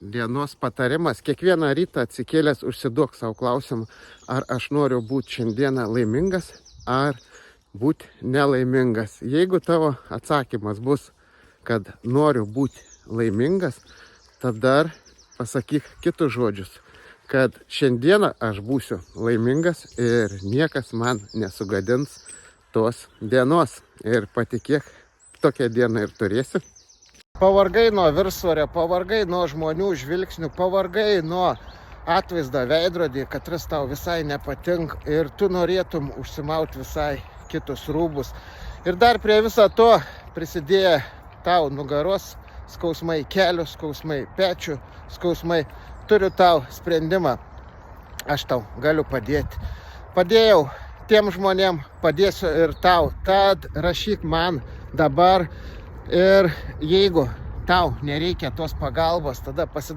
Dienos patarimas. Kiekvieną rytą atsikėlęs užsiduok savo klausimą, ar aš noriu būti šiandieną laimingas, ar būti nelaimingas. Jeigu tavo atsakymas bus, kad noriu būti laimingas, tada pasakyk kitus žodžius, kad šiandieną aš būsiu laimingas ir niekas man nesugadins tos dienos. Ir patikėk, tokią dieną ir turėsi. Pavargai nuo viršsvorio, pavargai nuo žmonių žvilgsnių, pavargai nuo atvaizdo veidrodį, katras tau visai nepatinka ir tu norėtum užsimauti visai kitus rūbus. Ir dar prie viso to prisidėję tau nugaros skausmai, kelių skausmai, pečių skausmai. Turiu tau sprendimą, aš tau galiu padėti. Padėjau tiem žmonėm, padėsiu ir tau. Tad rašyk man dabar. Ir jeigu tau nereikia tos pagalbos, tada